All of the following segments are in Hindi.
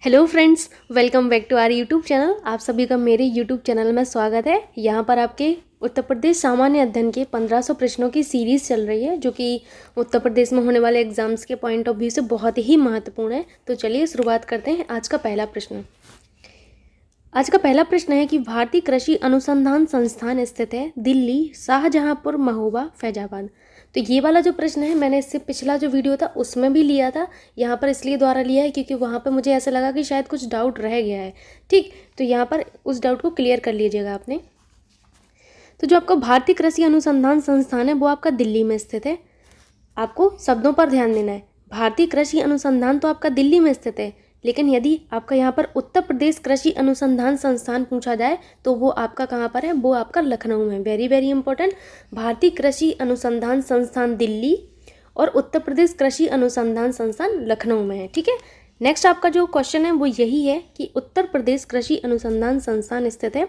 Hello friends, welcome back to our YouTube channel. आप सभी का मेरे यूट्यूब चैनल में स्वागत है। यहाँ पर आपके उत्तर प्रदेश सामान्य अध्ययन के 1500 प्रश्नों की सीरीज़ चल रही है, जो कि उत्तर प्रदेश में होने वाले एग्जाम्स के पॉइंट ऑफ व्यू से बहुत ही महत्वपूर्ण है। तो चलिए शुरुआत करते हैं। आज का पहला प्रश्न है कि भारतीय कृषि अनुसंधान संस्थान स्थित है दिल्ली, शाहजहांपुर, महोबा, फैजाबाद। तो ये वाला जो प्रश्न है मैंने इससे पिछला जो वीडियो था उसमें भी लिया था। यहाँ पर इसलिए द्वारा लिया है क्योंकि वहाँ पर मुझे ऐसा लगा कि शायद कुछ डाउट रह गया है। ठीक, तो यहाँ पर उस डाउट को क्लियर कर लीजिएगा आपने। तो जो आपका भारतीय कृषि अनुसंधान संस्थान है वो आपका दिल्ली में स्थित है। आपको शब्दों पर ध्यान देना है। भारतीय कृषि अनुसंधान तो आपका दिल्ली में स्थित है, लेकिन यदि आपका यहाँ पर उत्तर प्रदेश कृषि अनुसंधान संस्थान पूछा जाए तो वो आपका कहाँ पर है? वो आपका लखनऊ में। Very very important. भारतीय कृषि अनुसंधान संस्थान दिल्ली और उत्तर प्रदेश कृषि अनुसंधान संस्थान लखनऊ में है। ठीक है। नेक्स्ट आपका जो क्वेश्चन है वो यही है कि उत्तर प्रदेश कृषि अनुसंधान संस्थान स्थित है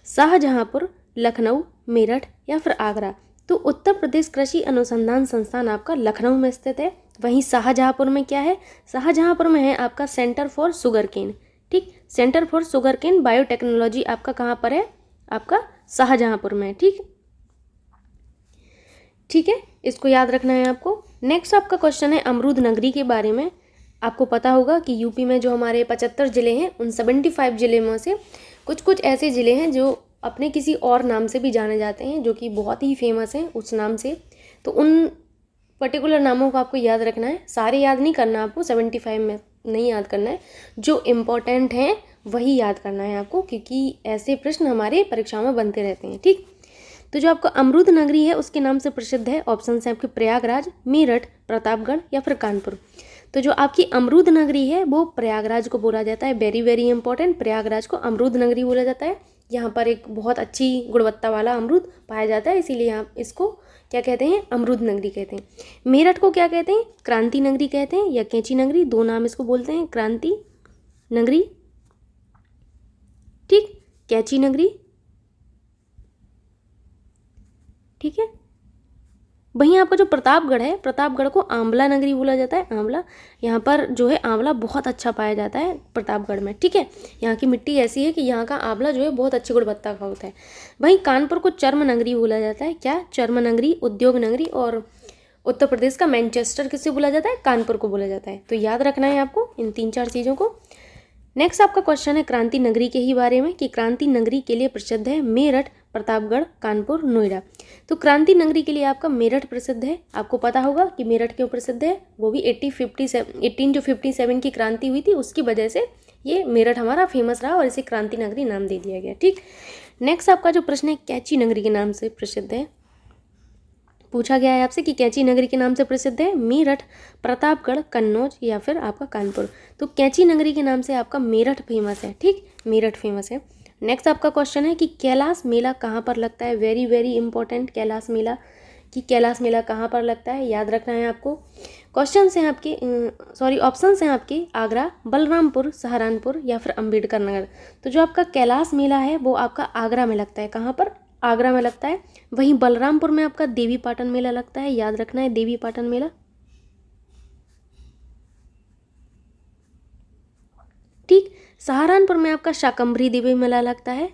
शाहजहांपुर, लखनऊ, मेरठ या फिर आगरा। तो उत्तर प्रदेश कृषि अनुसंधान संस्थान आपका लखनऊ में स्थित है। वहीं शाहजहांपुर में क्या है? शाहजहांपुर में है आपका सेंटर फॉर शुगर केन। ठीक, centre for sugarcane biotechnology आपका कहाँ पर है? आपका शाहजहांपुर में। ठीक है, इसको याद रखना है आपको। नेक्स्ट आपका क्वेश्चन है अमरूद नगरी के बारे में। आपको पता होगा कि यूपी में जो हमारे 75 जिले हैं उन 75 जिले में से कुछ कुछ ऐसे ज़िले हैं जो अपने किसी और नाम से भी जाने जाते हैं, जो कि बहुत ही फेमस हैं उस नाम से। तो उन पर्टिकुलर नामों को आपको याद रखना है। सारे याद नहीं करना आपको, 75 में नहीं याद करना है। जो इम्पोर्टेंट हैं वही याद करना है आपको, क्योंकि ऐसे प्रश्न हमारे परीक्षा में बनते रहते हैं। ठीक, तो जो आपका अमरूद नगरी है उसके नाम से प्रसिद्ध है। ऑप्शन है आपके प्रयागराज, मेरठ, प्रतापगढ़ या फिर कानपुर। तो जो आपकी अमरूद नगरी है वो प्रयागराज को बोला जाता है। वेरी वेरी इंपॉर्टेंट, प्रयागराज को अमरूद नगरी बोला जाता है। यहाँ पर एक बहुत अच्छी गुणवत्ता वाला अमरूद पाया जाता है, इसीलिए यहाँ इसको क्या कहते हैं? अमरूद नगरी कहते हैं। मेरठ को क्या कहते हैं? क्रांति नगरी कहते हैं या कैंची नगरी, दो नाम इसको बोलते हैं। क्रांति नगरी, ठीक, कैंची नगरी। ठीक है। वहीं आपका जो प्रतापगढ़ है, प्रतापगढ़ को आंवला नगरी बोला जाता है। आंवला, यहाँ पर जो है आंवला बहुत अच्छा पाया जाता है प्रतापगढ़ में। ठीक है, यहाँ की मिट्टी ऐसी है कि यहाँ का आंवला जो है बहुत अच्छी गुणवत्ता का होता है। वहीं कानपुर को चर्म नगरी बोला जाता है। क्या? चर्म नगरी, उद्योग नगरी। और उत्तर प्रदेश का मैनचेस्टर किससे बोला जाता है? कानपुर को बोला जाता है। तो याद रखना है आपको इन 3-4 चीज़ों को। नेक्स्ट आपका क्वेश्चन है क्रांति नगरी के ही बारे में कि क्रांति नगरी के लिए प्रसिद्ध है मेरठ, प्रतापगढ़, कानपुर, नोएडा। तो क्रांति नगरी के लिए आपका मेरठ प्रसिद्ध है। आपको पता होगा कि मेरठ क्यों प्रसिद्ध है? वो भी 1857 की क्रांति हुई थी, उसकी वजह से ये मेरठ हमारा फेमस रहा और इसे क्रांति नगरी नाम दे दिया गया। ठीक, नेक्स्ट आपका जो प्रश्न है कैंची नगरी के नाम से प्रसिद्ध है। पूछा गया है आपसे कि कैंची नगरी के नाम से प्रसिद्ध है मेरठ, प्रतापगढ़, कन्नौज या फिर आपका कानपुर। तो कैंची नगरी के नाम से आपका मेरठ फेमस है। ठीक, मेरठ फेमस है। नेक्स्ट आपका क्वेश्चन है कि कैलाश मेला कहाँ पर लगता है? वेरी वेरी इंपॉर्टेंट, कैलाश मेला, कि कैलाश मेला कहाँ पर लगता है याद रखना है आपको। क्वेश्चन हैं आपके ऑप्शन हैं आपके आगरा, बलरामपुर, सहारनपुर या फिर अम्बेडकर नगर। तो जो आपका कैलाश मेला है वो आपका आगरा में लगता है। कहाँ पर? आगरा में लगता है। वहीं बलरामपुर में आपका देवी पाटन मेला लगता है। याद रखना है, देवी पाटन मेला। ठीक, सहारनपुर में आपका शाकंभरी देवी मेला लगता है।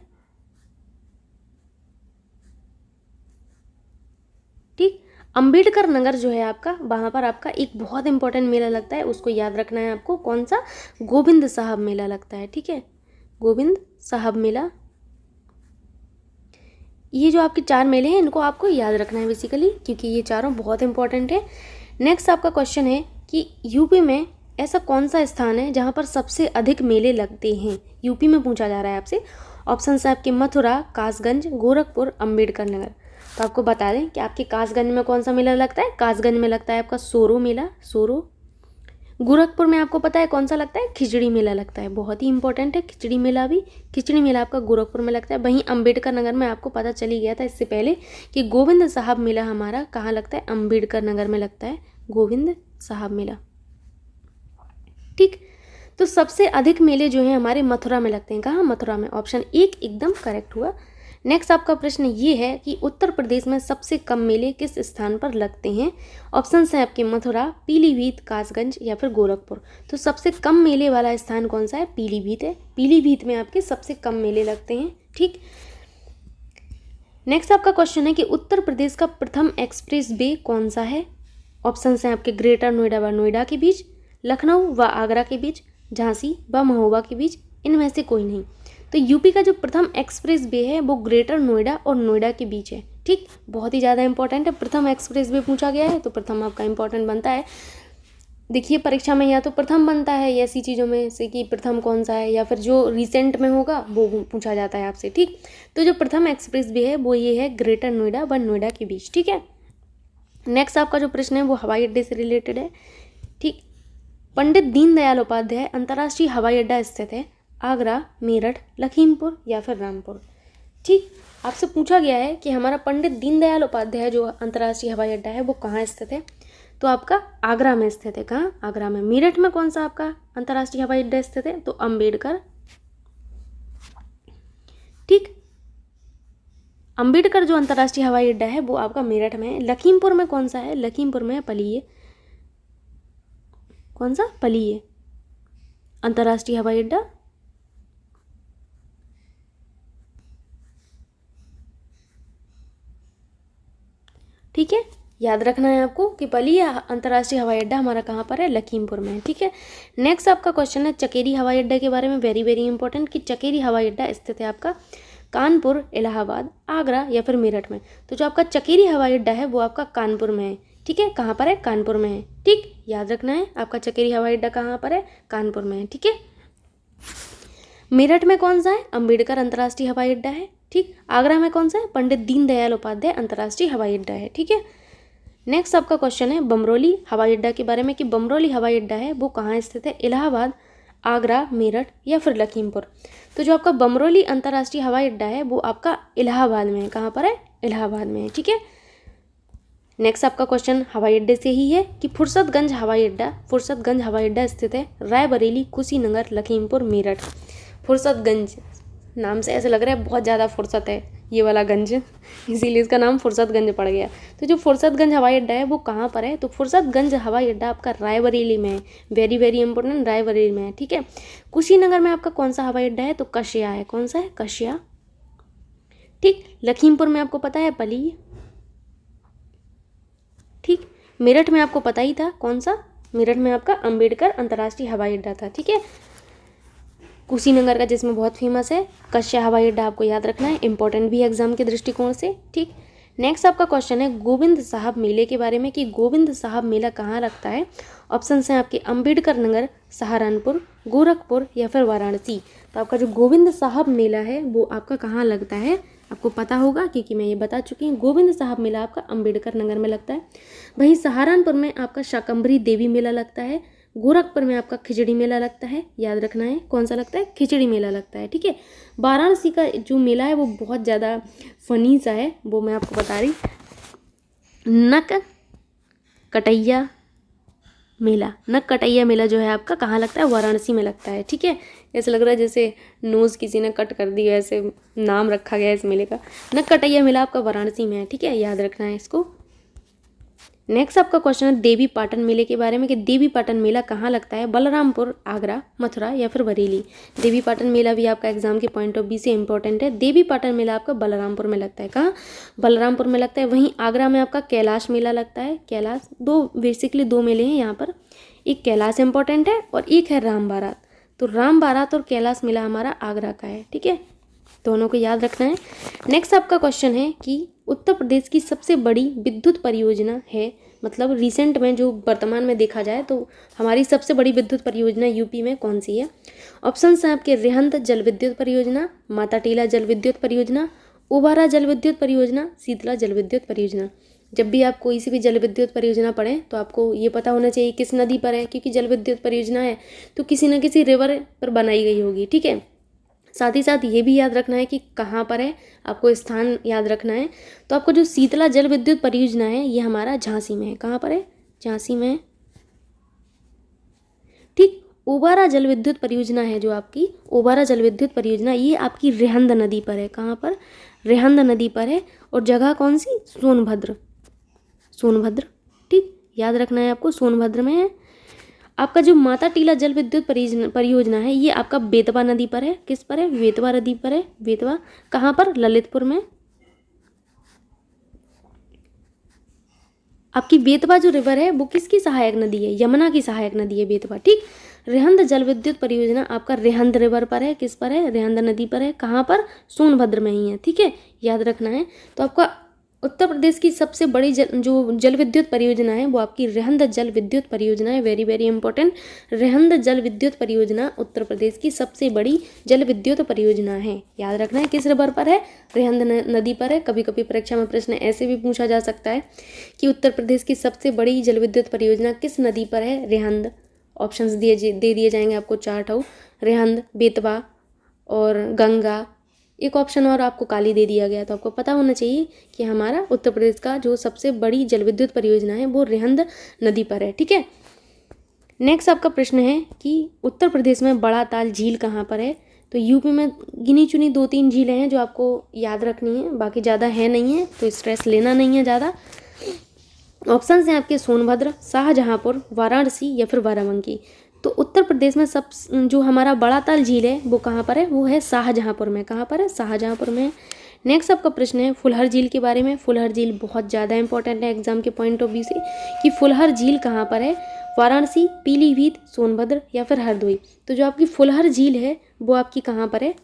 ठीक, अम्बेडकर नगर जो है आपका, वहाँ पर आपका एक बहुत इंपॉर्टेंट मेला लगता है, उसको याद रखना है आपको। कौन सा? गोविंद साहब मेला लगता है। ठीक है, गोविंद साहब मेला। ये जो आपके 4 मेले हैं इनको आपको याद रखना है बेसिकली, क्योंकि ये चारों बहुत इंपॉर्टेंट है। नेक्स्ट आपका क्वेश्चन है कि यूपी में ऐसा कौन सा स्थान है जहाँ पर सबसे अधिक मेले लगते हैं? यूपी में पूछा जा रहा है आपसे। ऑप्शन है आपके मथुरा, कासगंज, गोरखपुर, अम्बेडकर नगर। तो आपको बता दें कि आपके कासगंज में कौन सा मेला लगता है? कासगंज में लगता है आपका सोरो मेला, सोरो। गोरखपुर में आपको पता है कौन सा लगता है? खिचड़ी मेला लगता है। बहुत ही इंपॉर्टेंट है खिचड़ी मेला भी। खिचड़ी मेला आपका गोरखपुर में लगता है। वहीं अम्बेडकर नगर में आपको पता चल ही गया था इससे पहले कि गोविंद साहब मेला हमारा कहाँ लगता है? अम्बेडकर नगर में लगता है गोविंद साहब मेला। ठीक, तो सबसे अधिक मेले जो हैं हमारे मथुरा में लगते हैं। कहाँ? मथुरा में। ऑप्शन 1 एकदम करेक्ट हुआ। नेक्स्ट आपका प्रश्न ये है कि उत्तर प्रदेश में सबसे कम मेले किस स्थान पर लगते हैं। ऑप्शन है आपके मथुरा, पीलीभीत, कासगंज या फिर गोरखपुर। तो सबसे कम मेले वाला स्थान कौन सा है? पीलीभीत है। पीलीभीत में आपके सबसे कम मेले लगते हैं। ठीक। नेक्स्ट आपका क्वेश्चन है कि उत्तर प्रदेश का प्रथम एक्सप्रेस वे कौन सा है। ऑप्शन हैं आपके ग्रेटर नोएडा व नोएडा के बीच, लखनऊ व आगरा के बीच, झांसी व महोबा के बीच, इनमें से कोई नहीं। तो यूपी का जो प्रथम एक्सप्रेस वे है वो ग्रेटर नोएडा और नोएडा के बीच है। ठीक, बहुत ही ज़्यादा इंपॉर्टेंट है। प्रथम एक्सप्रेस वे पूछा गया है तो प्रथम आपका इंपॉर्टेंट बनता है। देखिए परीक्षा में या तो प्रथम बनता है ऐसी चीज़ों में से कि प्रथम कौन सा है, या फिर जो रिसेंट में होगा वो पूछा जाता है आपसे। ठीक, तो जो प्रथम एक्सप्रेस वे है वो ये है ग्रेटर नोएडा व नोएडा के बीच। ठीक है। नेक्स्ट आपका जो प्रश्न है वो हवाई अड्डे से रिलेटेड है। ठीक, पंडित दीनदयाल उपाध्याय अंतर्राष्ट्रीय हवाई अड्डा स्थित है आगरा, मेरठ, लखीमपुर या फिर रामपुर। ठीक, आपसे पूछा गया है कि हमारा पंडित दीनदयाल उपाध्याय जो अंतर्राष्ट्रीय हवाई अड्डा है वो कहाँ स्थित है। तो आपका आगरा में स्थित है। कहाँ? आगरा में। मेरठ में कौन सा आपका अंतर्राष्ट्रीय हवाई अड्डा स्थित है? तो अंबेडकर। ठीक, अंबेडकर जो अंतर्राष्ट्रीय हवाई अड्डा है वो आपका मेरठ में है। लखीमपुर में कौन सा है? लखीमपुर में पलीय। कौन सा? पलीय अंतर्राष्ट्रीय हवाई अड्डा। ठीक है, याद रखना है आपको कि पलीय अंतर्राष्ट्रीय हवाई अड्डा हमारा कहाँ पर है? लखीमपुर में है। ठीक है। नेक्स्ट आपका क्वेश्चन है चकेरी हवाई अड्डा के बारे में, वेरी वेरी इंपॉर्टेंट, कि चकेरी हवाई अड्डा स्थित है आपका कानपुर, इलाहाबाद, आगरा या फिर मेरठ में। तो जो आपका चकेरी हवाई अड्डा है वो आपका कानपुर में है। ठीक है, कहाँ पर है? कानपुर में है। ठीक, याद रखना है आपका चकेरी हवाई अड्डा कहाँ पर है? कानपुर में है। ठीक है। मेरठ में कौन सा है? अंबेडकर अंतर्राष्ट्रीय हवाई अड्डा है। ठीक, आगरा में कौन सा है? पंडित दीनदयाल उपाध्याय अंतर्राष्ट्रीय हवाई अड्डा है। ठीक है। नेक्स्ट आपका क्वेश्चन है बमरोली हवाई अड्डा के बारे में, कि बमरोली हवाई अड्डा है वो कहाँ स्थित है? इलाहाबाद, आगरा, मेरठ या फिर लखीमपुर। तो जो आपका बमरोली अंतर्राष्ट्रीय हवाई अड्डा है वो आपका इलाहाबाद में है। कहाँ पर है? इलाहाबाद में है। ठीक है। नेक्स्ट आपका क्वेश्चन हवाई अड्डे से ही है कि फुर्सतगंज हवाई अड्डा, फुर्सतगंज हवाई अड्डा स्थित है रायबरेली, कुशीनगर, लखीमपुर, मेरठ। फुर्सतगंज नाम से ऐसे लग रहा है बहुत ज़्यादा फुर्सत है ये वाला गंज, इसीलिए इसका नाम फुर्सतगंज पड़ गया। तो जो फुर्सतगंज हवाई अड्डा है वो कहाँ पर है? तो फुर्सतगंज हवाई अड्डा आपका रायबरेली में है। वेरी वेरी इंपॉर्टेंट, रायबरेली में है। ठीक है। कुशीनगर में आपका कौन सा हवाई अड्डा है? तो कश्या है। कौन सा है? कश्या। ठीक, लखीमपुर में आपको पता है पली। ठीक, मेरठ में आपको पता ही था कौन सा? मेरठ में आपका अंबेडकर अंतर्राष्ट्रीय हवाई अड्डा था। ठीक है। कुशीनगर का जिसमें बहुत फेमस है कश्या हवाई अड्डा, आपको याद रखना है, इंपॉर्टेंट भी एग्जाम के दृष्टिकोण से। ठीक, नेक्स्ट आपका क्वेश्चन है गोविंद साहब मेले के बारे में, कि गोविंद साहब मेला कहाँ लगता है। ऑप्शन हैं आपके अंबेडकर नगर, सहारनपुर, गोरखपुर या फिर वाराणसी। तो आपका जो गोविंद साहब मेला है वो आपका कहाँ लगता है? आपको पता होगा क्योंकि मैं ये बता चुकी हूँ। गोविंद साहब मेला आपका अंबेडकर नगर में लगता है। वहीं सहारनपुर में आपका शाकंभरी देवी मेला लगता है। गोरखपुर में आपका खिचड़ी मेला लगता है। याद रखना है कौन सा लगता है? खिचड़ी मेला लगता है। ठीक है। वाराणसी का जो मेला है वो बहुत ज़्यादा फनी सा है, वो मैं आपको बता रही। नक कटैया मेला, नक कटैया मेला जो है आपका कहाँ लगता है? वाराणसी में लगता है। ठीक है। ऐसा लग रहा है जैसे नोज़ किसी ने कट कर दिया, ऐसे नाम रखा गया है इस मेले का। नक कटैया मेला आपका वाराणसी में है। ठीक है, याद रखना है इसको। नेक्स्ट आपका क्वेश्चन है देवी पाटन मेले के बारे में, कि देवी पाटन मेला कहाँ लगता है? बलरामपुर, आगरा, मथुरा या फिर बरेली। देवी पाटन मेला भी आपका एग्जाम के पॉइंट ऑफ व्यू से इंपॉर्टेंट है। देवी पाटन मेला आपका बलरामपुर में लगता है। कहाँ? बलरामपुर में लगता है। वहीं आगरा में आपका कैलाश मेला लगता है। कैलाश बेसिकली दो मेले हैं यहाँ पर, एक कैलाश इंपॉर्टेंट है और एक है राम बारात। तो राम बारात और कैलाश मेला हमारा आगरा का है। ठीक है, दोनों को याद रखना है। नेक्स्ट आपका क्वेश्चन है कि उत्तर प्रदेश की सबसे बड़ी विद्युत परियोजना है, मतलब रिसेंट में जो वर्तमान में देखा जाए तो हमारी सबसे बड़ी विद्युत परियोजना यूपी में कौन सी है। ऑप्शन हैं आपके रेहंत जल विद्युत परियोजना, माता टीला जल विद्युत परियोजना, उबारा जल विद्युत परियोजना, शीतला जल विद्युत परियोजना। जब भी आप कोई सी भी जल विद्युत परियोजना पढ़ें तो आपको ये पता होना चाहिए किस नदी पर है, क्योंकि जल विद्युत परियोजना है तो किसी न किसी रिवर पर बनाई गई होगी। ठीक है। साथ ही साथ ये भी याद रखना है कि कहाँ पर है, आपको स्थान याद रखना है। तो आपको जो शीतला जल विद्युत परियोजना है ये हमारा झांसी में है। कहाँ पर है? झांसी में है। ठीक, ओबारा जल विद्युत परियोजना है जो आपकी ओबारा जल विद्युत परियोजना, ये आपकी रिहंद नदी पर है। कहाँ पर? रिहंद नदी पर है। और जगह कौन सी? सोनभद्र। सोनभद्र, ठीक, याद रखना है आपको, सोनभद्र में है। आपका जो माता टीला जल विद्युत परियोजना है ये आपका बेतवा नदी पर है। किस पर है? बेतवा नदी पर है। बेतवा कहाँ पर? ललितपुर में। आपकी बेतवा जो रिवर है वो किसकी सहायक नदी है? यमुना की सहायक नदी है बेतवा, ठीक। रिहंद जल विद्युत परियोजना आपका रिहंद रिवर पर है। किस पर है? रिहंद नदी पर है। कहाँ पर? सोनभद्र में ही है, ठीक है, याद रखना है। तो आपका उत्तर प्रदेश की सबसे बड़ी जो जल विद्युत परियोजना है वो आपकी रिहंद जल विद्युत परियोजना है। वेरी वेरी इंपॉर्टेंट, रिहंद जल विद्युत परियोजना उत्तर प्रदेश की सबसे बड़ी जल विद्युत परियोजना है। याद रखना है किस रिवर पर है? रिहंद नदी पर है। कभी कभी परीक्षा में प्रश्न ऐसे भी पूछा जा सकता है कि उत्तर प्रदेश की सबसे बड़ी जल विद्युत परियोजना किस नदी पर है? रिहंद। ऑप्शंस दे दिए जाएंगे आपको 4 रिहंद, बेतवा और गंगा। एक ऑप्शन और आपको काली दे दिया गया। तो आपको पता होना चाहिए कि हमारा उत्तर प्रदेश का जो सबसे बड़ी जल विद्युत परियोजना है वो रिहंद नदी पर है, ठीक है। नेक्स्ट आपका प्रश्न है कि उत्तर प्रदेश में बड़ा ताल झील कहाँ पर है? तो यूपी में गिनी चुनी 2-3 झीलें हैं जो आपको याद रखनी है, बाकी ज़्यादा है नहीं है, तो स्ट्रेस लेना नहीं है ज़्यादा। ऑप्शन हैं आपके सोनभद्र, शाहजहाँपुर, वाराणसी या फिर बाराबंकी। तो उत्तर प्रदेश में सब जो हमारा बड़ा ताल झील है वो कहाँ पर है? वो है शाहजहाँपुर में। कहाँ पर है? शाहजहाँपुर में। नेक्स्ट आपका प्रश्न है फुलहर झील के बारे में। फुलहर झील बहुत ज़्यादा इंपॉर्टेंट है एग्जाम के पॉइंट ऑफ व्यू से कि फुलहर झील कहाँ पर है? वाराणसी, पीलीभीत, सोनभद्र या फिर हरदोई। तो जो आपकी फुलहर झील है वो आपकी कहाँ पर है?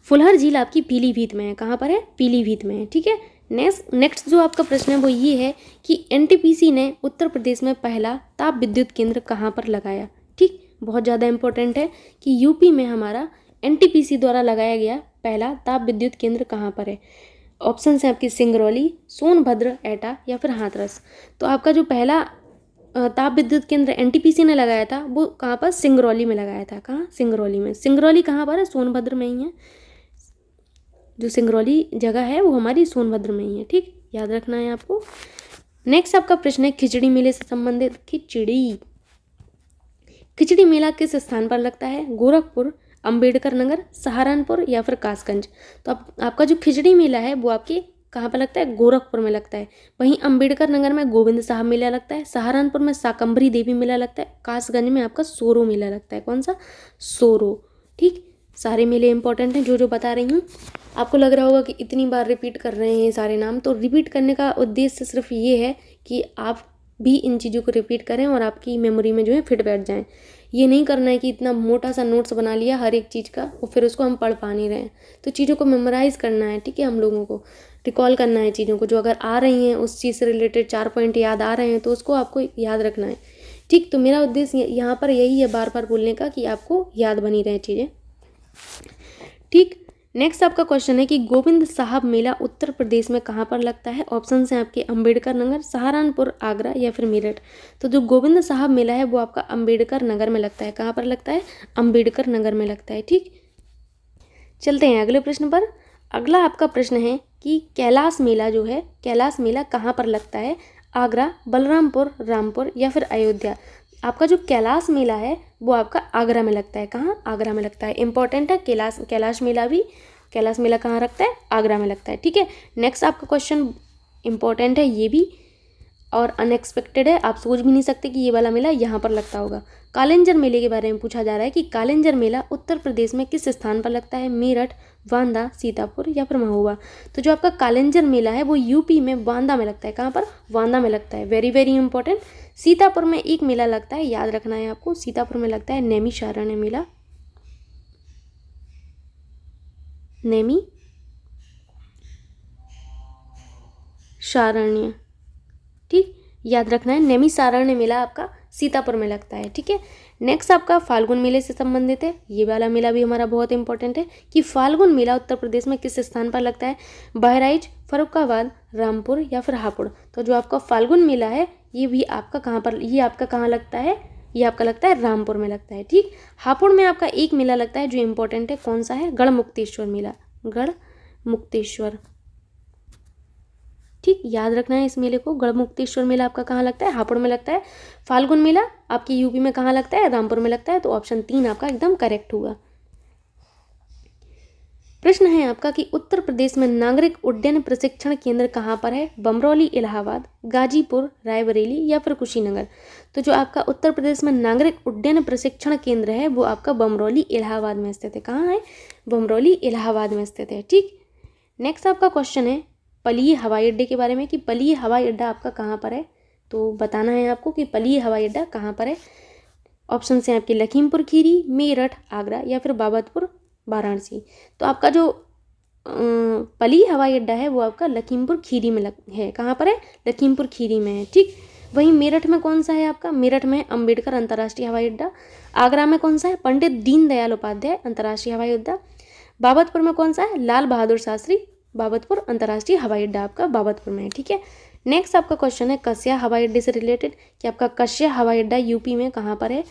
फुलहर झील आपकी पीलीभीत में है। कहाँ पर है? पीलीभीत में है, ठीक है। नेक्स्ट जो आपका प्रश्न है वो ये है कि एनटीपीसी ने उत्तर प्रदेश में पहला ताप विद्युत केंद्र कहाँ पर लगाया? ठीक, बहुत ज़्यादा इंपॉर्टेंट है कि यूपी में हमारा एनटीपीसी द्वारा लगाया गया पहला ताप विद्युत केंद्र कहाँ पर है? ऑप्शन है आपकी सिंगरौली, सोनभद्र, एटा या फिर हाथरस। तो आपका जो पहला ताप विद्युत केंद्र एनटीपीसी ने लगाया था वो कहाँ पर? सिंगरौली में लगाया था। कहाँ? सिंगरौली में। सिंगरौली कहाँ पर है? सोनभद्र में ही है। जो सिंगरौली जगह है वो हमारी सोनभद्र में ही है, ठीक, याद रखना है आपको। नेक्स्ट आपका प्रश्न है खिचड़ी मेले से संबंधित। खिचड़ी मेला किस स्थान पर लगता है? गोरखपुर, अंबेडकर नगर, सहारनपुर या फिर कासगंज। तो आपका जो खिचड़ी मेला है वो आपके कहाँ पर लगता है? गोरखपुर में लगता है। वहीं अंबेडकर नगर में गोविंद साहब मेला लगता है, सहारनपुर में शाकंभरी देवी मेला लगता है, कासगंज में आपका सोरो मेला लगता है। कौन सा? सोरो, ठीक। सारे मेले इंपॉर्टेंट हैं जो बता रही हूँ। आपको लग रहा होगा कि इतनी बार रिपीट कर रहे हैं ये सारे नाम, तो रिपीट करने का उद्देश्य सिर्फ ये है कि आप भी इन चीज़ों को रिपीट करें और आपकी मेमोरी में जो है फिट बैठ जाएं। ये नहीं करना है कि इतना मोटा सा नोट्स बना लिया हर एक चीज़ का और फिर उसको हम पढ़ पा नहीं रहे हैं। तो चीज़ों को मेमोराइज़ करना है, ठीक है, हम लोगों को रिकॉल करना है चीज़ों को। जो अगर आ रही हैं उस चीज़ से रिलेटेड 4 पॉइंट याद आ रहे हैं तो उसको आपको याद रखना है, ठीक। तो मेरा उद्देश्य यहाँ पर यही है बार बार बोलने का कि आपको याद बनी रहे चीज़ें, ठीक। नेक्स्ट आपका क्वेश्चन है कि गोविंद साहब मेला उत्तर प्रदेश में कहाँ पर लगता है? ऑप्शन हैं आपके अंबेडकर नगर, सहारनपुर, आगरा या फिर मेरठ। तो जो गोविंद साहब मेला है वो आपका अंबेडकर नगर में लगता है। कहाँ पर लगता है? अंबेडकर नगर में लगता है, ठीक। चलते हैं अगले प्रश्न पर। अगला आपका प्रश्न है कि कैलाश मेला जो है, कैलाश मेला कहाँ पर लगता है? आगरा, बलरामपुर, रामपुर या फिर अयोध्या। आपका जो कैलाश मेला है वो आपका आगरा में लगता है। कहाँ? आगरा में लगता है। इंपॉर्टेंट है कैलाश मेला भी। कैलाश मेला कहाँ लगता है? आगरा में लगता है, ठीक है। नेक्स्ट आपका क्वेश्चन इंपॉर्टेंट है ये भी और अनएक्सपेक्टेड है, आप सोच भी नहीं सकते कि ये वाला मेला यहाँ पर लगता होगा। कालिंजर मेले के बारे में पूछा जा रहा है कि कालिंजर मेला उत्तर प्रदेश में किस स्थान पर लगता है? मेरठ, बांदा, सीतापुर या फिर महोबा। तो जो आपका कालिंजर मेला है वो यूपी में बांदा में लगता है। कहाँ पर? बांदा में लगता है। Very very important. सीतापुर में एक मेला लगता है, याद रखना है आपको, सीतापुर में लगता है नैमिषारण्य मेला। नैमिषारण्य, ठीक, याद रखना है। नैमिषारण्य मेला आपका सीतापुर में लगता है, ठीक है। नेक्स्ट आपका फाल्गुन मेले से संबंधित है। ये वाला मेला भी हमारा बहुत इंपॉर्टेंट है कि फाल्गुन मेला उत्तर प्रदेश में किस स्थान पर लगता है? बहराइच, फर्रुखाबाद, रामपुर या फिर हापुड़। तो जो आपका फाल्गुन मेला है ये भी आपका कहाँ पर, ये आपका कहाँ लगता है? ये आपका लगता है रामपुर में लगता है, ठीक। हापुड़ में आपका एक मेला लगता है जो इंपॉर्टेंट है, कौन सा है? गढ़मुक्तेश्वर मेला, गढ़मुक्तेश्वर, ठीक, याद रखना है इस मेले को। गढ़मुक्तेश्वर मेला आपका कहाँ लगता है? हापुड़ में लगता है। फाल्गुन मेला आपके यूपी में कहाँ लगता है? रामपुर में लगता है। तो ऑप्शन 3 आपका एकदम करेक्ट होगा। प्रश्न है आपका कि उत्तर प्रदेश में नागरिक उड्डयन प्रशिक्षण केंद्र कहाँ पर है? बमरौली, इलाहाबाद, गाजीपुर, रायबरेली या फिर कुशीनगर। तो जो आपका उत्तर प्रदेश में नागरिक उड्डयन प्रशिक्षण केंद्र है वो आपका बमरौली, इलाहाबाद में स्थित है। कहाँ है? बमरौली, इलाहाबाद में स्थित है। ठीक, नेक्स्ट आपका क्वेश्चन है पलीय हवाई अड्डे के बारे में कि पलीय हवाई अड्डा आपका कहाँ पर है। तो बताना है आपको कि पलीय हवाई अड्डा कहाँ पर है। ऑप्शन है आपके लखीमपुर खीरी, मेरठ, आगरा या फिर बाबतपुर, वाराणसी। तो आपका जो पलीय हवाई अड्डा है वो आपका लखीमपुर खीरी में है। कहाँ पर है? लखीमपुर खीरी में है। ठीक, वहीं मेरठ में कौन सा है आपका? मेरठ में अंबेडकर अंतर्राष्ट्रीय हवाई अड्डा। आगरा में कौन सा है? पंडित दीनदयाल उपाध्याय अंतर्राष्ट्रीय हवाई अड्डा। बाबतपुर में कौन सा है? लाल बहादुर शास्त्री बाबतपुर अंतर्राष्ट्रीय हवाई अड्डा आपका बाबतपुर में है। ठीक है, नेक्स्ट आपका क्वेश्चन है कस्या हवाई अड्डे से रिलेटेड कि आपका कस्या हवाई अड्डा यूपी में कहाँ पर है।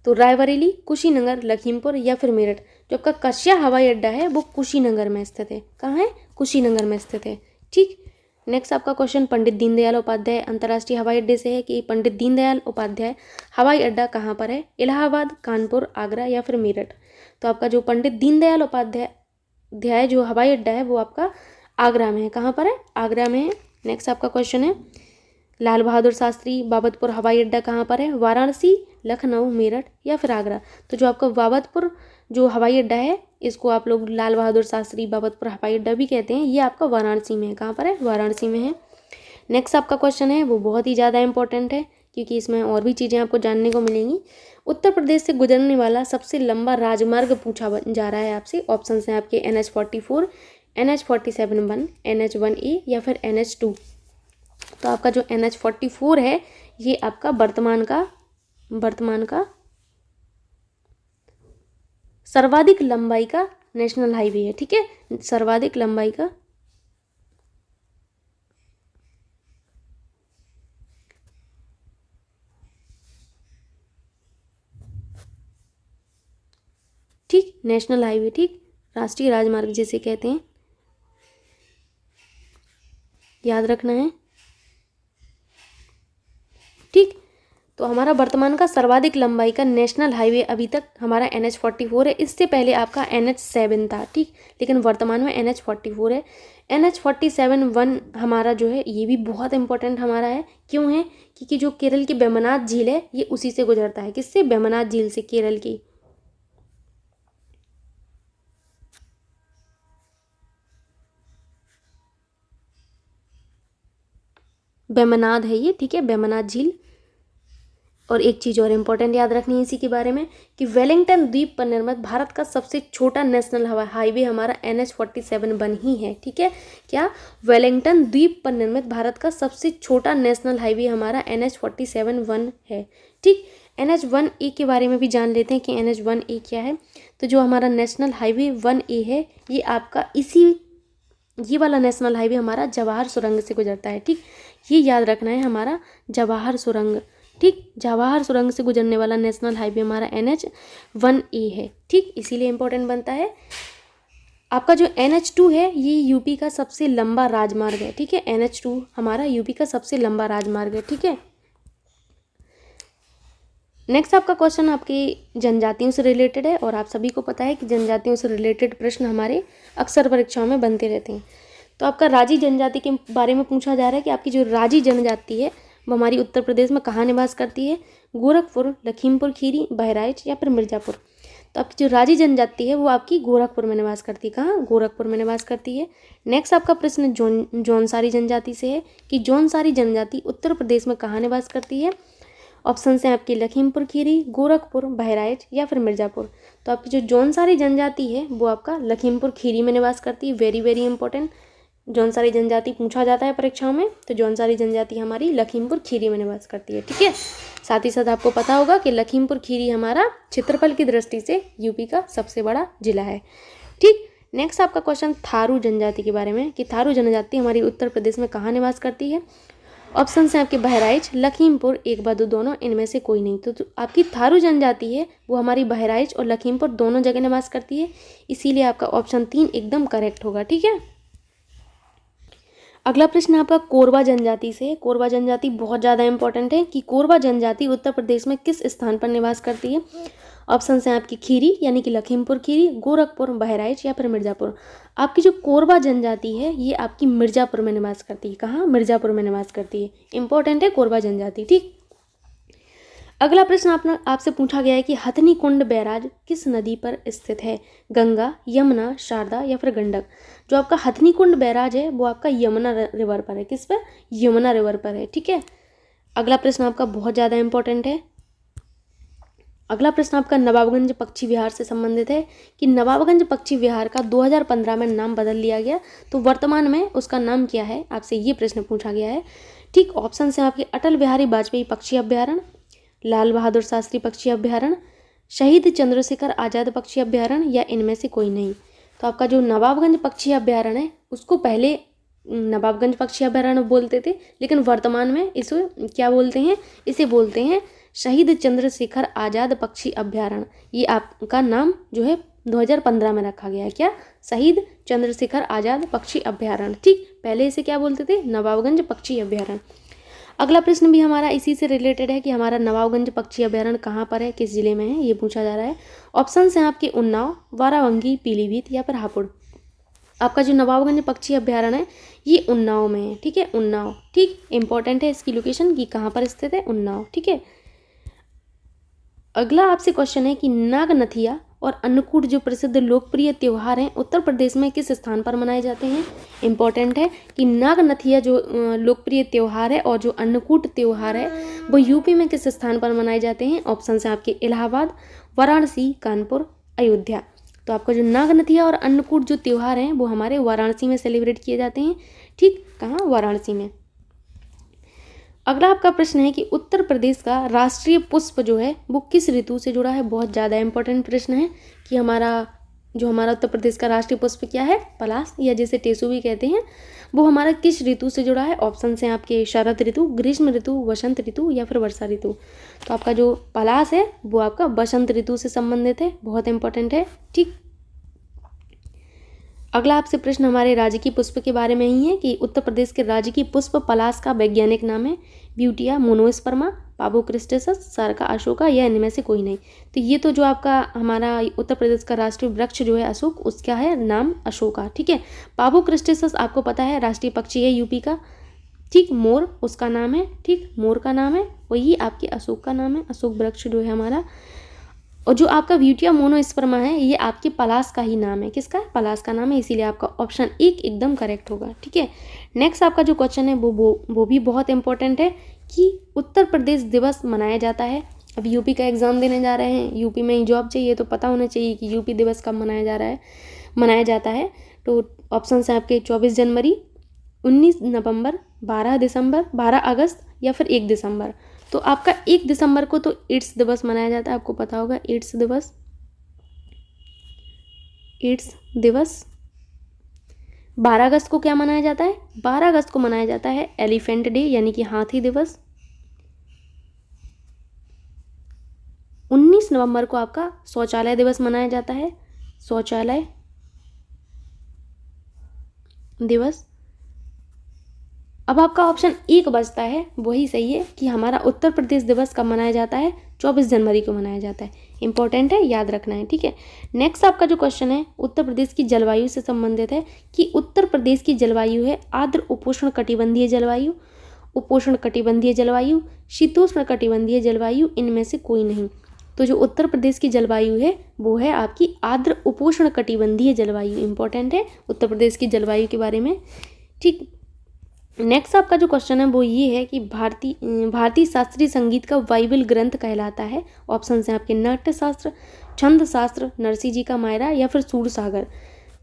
तो रायबरेली, कुशीनगर, लखीमपुर या फिर मेरठ। जो आपका कस्या हवाई अड्डा है वो कुशीनगर में स्थित है। कहाँ है? कुशीनगर में स्थित है। ठीक, नेक्स्ट आपका क्वेश्चन पंडित दीनदयाल उपाध्याय अंतर्राष्ट्रीय हवाई अड्डे से है कि पंडित दीनदयाल उपाध्याय हवाई अड्डा कहाँ पर है? इलाहाबाद, कानपुर, आगरा या फिर मेरठ। तो आपका जो पंडित दीनदयाल उपाध्याय जो हवाई अड्डा है वो आपका आगरा में है। कहाँ पर है? आगरा में है। नेक्स्ट आपका क्वेश्चन है लाल बहादुर शास्त्री बाबतपुर हवाई अड्डा कहाँ पर है? वाराणसी, लखनऊ, मेरठ या फिर आगरा। तो जो आपका बाबतपुर जो हवाई अड्डा है इसको आप लोग लाल बहादुर शास्त्री बाबतपुर हवाई अड्डा भी कहते हैं। ये आपका वाराणसी में है। कहाँ पर है? वाराणसी में है। नेक्स्ट आपका क्वेश्चन है वो बहुत ही ज़्यादा इंपॉर्टेंट है क्योंकि इसमें और भी चीज़ें आपको जानने को मिलेंगी। उत्तर प्रदेश से गुजरने वाला सबसे लंबा राजमार्ग पूछा जा रहा है आपसे। ऑप्शन हैं आपके NH-44, NH-47-1, NH-1A या फिर NH-2। तो आपका जो NH-44 है ये आपका वर्तमान का सर्वाधिक लंबाई का नेशनल हाईवे है। ठीक है, सर्वाधिक लंबाई का ठीक नेशनल हाईवे, ठीक राष्ट्रीय राजमार्ग जिसे कहते हैं, याद रखना है। ठीक, तो हमारा वर्तमान का सर्वाधिक लंबाई का नेशनल हाईवे अभी तक हमारा NH-44 है। इससे पहले आपका NH-7 था। ठीक, लेकिन वर्तमान में NH-44 है। NH-47-1 हमारा जो है ये भी बहुत इंपॉर्टेंट हमारा है। क्यों है? क्योंकि जो केरल की वेम्बनाड झील है ये उसी से गुजरता है। किससे? वेम्बनाड झील से, केरल की। वेम्बनाड है ये। ठीक है, वेम्बनाड झील। और एक चीज़ और इम्पोर्टेंट याद रखनी है इसी के बारे में कि वेलिंगटन द्वीप पर निर्मित भारत का सबसे छोटा नेशनल हाईवे हमारा NH-47-1 ही है। ठीक है, क्या? वेलिंगटन द्वीप पर निर्मित भारत का सबसे छोटा नेशनल हाईवे हमारा NH-47-1 है। ठीक, NH-1A के बारे में भी जान लेते हैं कि NH-1A क्या है। तो जो हमारा नेशनल हाईवे 1A है ये आपका ये वाला नेशनल हाईवे हमारा जवाहर सुरंग से गुजरता है। ठीक, ये याद रखना है हमारा जवाहर सुरंग। ठीक, जवाहर सुरंग से गुजरने वाला नेशनल हाईवे हमारा NH-1A है। ठीक, इसीलिए इंपॉर्टेंट बनता है। आपका जो NH-2 है ये यूपी का सबसे लंबा राजमार्ग है। ठीक है, NH-2 हमारा यूपी का सबसे लंबा राजमार्ग है। ठीक है, नेक्स्ट आपका क्वेश्चन आपकी जनजातियों से रिलेटेड है और आप सभी को पता है कि जनजातियों से रिलेटेड प्रश्न हमारे अक्सर परीक्षाओं में बनते रहते हैं। तो आपका राजी जनजाति के बारे में पूछा जा रहा है कि आपकी जो राजी जनजाति है वो हमारी उत्तर प्रदेश में कहाँ निवास करती है? गोरखपुर, लखीमपुर खीरी, बहराइच या फिर मिर्ज़ापुर। तो आपकी जो राजी जनजाति है वो आपकी गोरखपुर में निवास करती है। कहाँ? गोरखपुर में निवास करती है। नेक्स्ट आपका प्रश्न जौनसारी जनजाति से है कि जौनसारी जनजाति उत्तर प्रदेश में कहाँ निवास करती है। ऑप्शन हैं आपकी लखीमपुर खीरी, गोरखपुर, बहराइच या फिर मिर्ज़ापुर। तो आपकी जो जौनसारी जनजाति है वो आपका लखीमपुर खीरी में निवास करती है। वेरी वेरी इंपॉर्टेंट, जौनसारी जनजाति पूछा जाता है परीक्षाओं में, तो जौनसारी जनजाति हमारी लखीमपुर खीरी में निवास करती है। ठीक है, साथ ही साथ आपको पता होगा कि लखीमपुर खीरी हमारा क्षेत्रफल की दृष्टि से यूपी का सबसे बड़ा जिला है। ठीक, नेक्स्ट आपका क्वेश्चन थारू जनजाति के बारे में कि थारू जनजाति हमारी उत्तर प्रदेश में कहाँ निवास करती है। ऑप्शन हैं आपके बहराइच, लखीमपुर, एक बदू दोनों, इनमें से कोई नहीं। तो आपकी थारू जनजाति है वो हमारी बहराइच और लखीमपुर दोनों जगह निवास करती है। इसीलिए आपका ऑप्शन 3 एकदम करेक्ट होगा। ठीक है, अगला प्रश्न आपका कोरबा जनजाति से। कोरबा जनजाति बहुत ज़्यादा इंपॉर्टेंट है कि कोरबा जनजाति उत्तर प्रदेश में किस स्थान पर निवास करती है। ऑप्शन हैं आपकी खीरी यानी कि लखीमपुर खीरी, गोरखपुर, बहराइच या फिर मिर्ज़ापुर। आपकी जो कोरबा जनजाति है ये आपकी मिर्ज़ापुर में निवास करती है। कहाँ? मिर्ज़ापुर में निवास करती है। इंपॉर्टेंट है कोरबा जनजाति। ठीक, अगला प्रश्न आपसे पूछा गया है कि हथनी कुंड बैराज किस नदी पर स्थित है। गंगा, यमुना, शारदा या फिर गंडक। जो आपका हथनी कुंड बैराज है वो आपका यमुना रिवर पर है। किस पर? यमुना रिवर पर है। ठीक है, अगला प्रश्न आपका बहुत ज़्यादा इंपॉर्टेंट है। अगला प्रश्न आपका नवाबगंज पक्षी विहार से संबंधित है कि नवाबगंज पक्षी विहार का 2015 में नाम बदल लिया गया, तो वर्तमान में उसका नाम क्या है, आपसे ये प्रश्न पूछा गया है। ठीक, ऑप्शन हैं आपके अटल बिहारी वाजपेयी पक्षी अभ्यारण्य, लाल बहादुर शास्त्री पक्षी अभ्यारण्य, शहीद चंद्रशेखर आज़ाद पक्षी अभ्यारण्य या इनमें से कोई नहीं। तो आपका जो नवाबगंज पक्षी अभ्यारण्य है उसको पहले नवाबगंज पक्षी अभ्यारण्य बोलते थे, लेकिन वर्तमान में इसे क्या बोलते हैं? इसे बोलते हैं शहीद चंद्रशेखर आज़ाद पक्षी अभ्यारण्य। ये आपका नाम जो है 2015 में रखा गया है। क्या? शहीद चंद्रशेखर आज़ाद पक्षी अभ्यारण्य। ठीक, पहले इसे क्या बोलते थे? नवाबगंज पक्षी अभ्यारण्य। अगला प्रश्न भी हमारा इसी से रिलेटेड है कि हमारा नवाबगंज पक्षी अभ्यारण्य कहाँ पर है, किस जिले में है, ये पूछा जा रहा है। ऑप्शन हैं आपके उन्नाव, बाराबंकी, पीलीभीत या फिर हापुड़। आपका जो नवाबगंज पक्षी अभ्यारण्य है ये उन्नाव में है। ठीक है, उन्नाव। ठीक, इंपॉर्टेंट है इसकी लोकेशन की कहाँ पर स्थित है, उन्नाव। ठीक है, अगला आपसे क्वेश्चन है कि नागनथिया और अन्नकूट जो प्रसिद्ध लोकप्रिय त्यौहार हैं उत्तर प्रदेश में किस स्थान पर मनाए जाते हैं। इंपॉर्टेंट है कि नागनथिया जो लोकप्रिय त्यौहार है और जो अन्नकूट त्यौहार है वो यूपी में किस स्थान पर मनाए जाते हैं। ऑप्शन हैं आपके इलाहाबाद, वाराणसी, कानपुर, अयोध्या। तो आपका जो नागनथिया और अन्नकूट जो त्यौहार हैं वो हमारे वाराणसी में सेलिब्रेट किए जाते हैं। ठीक, कहाँ? वाराणसी में। अगला आपका प्रश्न है कि उत्तर प्रदेश का राष्ट्रीय पुष्प जो है वो किस ऋतु से जुड़ा है। बहुत ज़्यादा इंपॉर्टेंट प्रश्न है कि हमारा उत्तर प्रदेश का राष्ट्रीय पुष्प क्या है, पलाश या जिसे टेसू भी कहते हैं, वो हमारा किस ऋतु से जुड़ा है। ऑप्शन हैं आपके शरद ऋतु, ग्रीष्म ऋतु, वसंत ऋतु या फिर वर्षा ऋतु। तो आपका जो पलाश है वो आपका वसंत ऋतु से संबंधित है। बहुत इंपॉर्टेंट है। ठीक, अगला आपसे प्रश्न हमारे राजकीय पुष्प के बारे में ही है कि उत्तर प्रदेश के राजकीय पुष्प पलाश का वैज्ञानिक नाम है ब्यूटिया मोनोस्पर्मा, पाबो क्रिस्टेसस, सारका अशोका या इनमें से कोई नहीं। तो ये तो जो आपका हमारा उत्तर प्रदेश का राष्ट्रीय वृक्ष जो है अशोक, उसका है नाम अशोका। ठीक है, पाबो क्रिस्टेसस आपको पता है राष्ट्रीय पक्षी है यूपी का। ठीक, मोर उसका नाम है। ठीक, मोर का नाम है, वही आपके अशोक का नाम है, अशोक वृक्ष जो है हमारा। और जो आपका ब्यूटिया मोनोस्पर्मा है ये आपके पलाश का ही नाम है। किसका? पलाश का नाम है, इसीलिए आपका ऑप्शन 1 एकदम करेक्ट होगा। ठीक है, नेक्स्ट आपका जो क्वेश्चन है वो भी बहुत इंपॉर्टेंट है कि उत्तर प्रदेश दिवस मनाया जाता है। अब यूपी का एग्जाम देने जा रहे हैं, यूपी में ही जॉब चाहिए, तो पता होना चाहिए कि यूपी दिवस कब मनाया जाता है। तो ऑप्शन है आपके 24 जनवरी, 19 नवंबर, 12 दिसंबर, 12 अगस्त या फिर 1 दिसंबर। तो आपका 1 दिसंबर को तो एड्स दिवस मनाया जाता है, आपको पता होगा एड्स दिवस। 12 अगस्त को क्या मनाया जाता है? 12 अगस्त को मनाया जाता है एलिफेंट डे यानी कि हाथी दिवस। 19 नवंबर को आपका शौचालय दिवस मनाया जाता है, शौचालय दिवस। अब आपका ऑप्शन 1 बचता है, वही सही है कि हमारा उत्तर प्रदेश दिवस कब मनाया जाता है, 24 जनवरी को मनाया जाता है। इंपॉर्टेंट है, याद रखना है। ठीक है, नेक्स्ट आपका जो क्वेश्चन है उत्तर प्रदेश की जलवायु से संबंधित है कि उत्तर प्रदेश की जलवायु है आर्द्र उपोष्ण कटिबंधीय जलवायु, उपोष्ण कटिबंधीय जलवायु, शीतोष्ण कटिबंधीय जलवायु, इनमें से कोई नहीं। तो जो उत्तर प्रदेश की जलवायु है वो है आपकी आर्द्र उपोष्ण कटिबंधीय जलवायु। इंपॉर्टेंट है उत्तर प्रदेश की जलवायु के बारे में। ठीक, नेक्स्ट आपका जो क्वेश्चन है वो ये है कि भारतीय शास्त्रीय संगीत का बाइबल ग्रंथ कहलाता है। ऑप्शन हैं आपके नाट्य शास्त्र, छंद शास्त्र, नरसिंह जी का मायरा या फिर सूर सागर।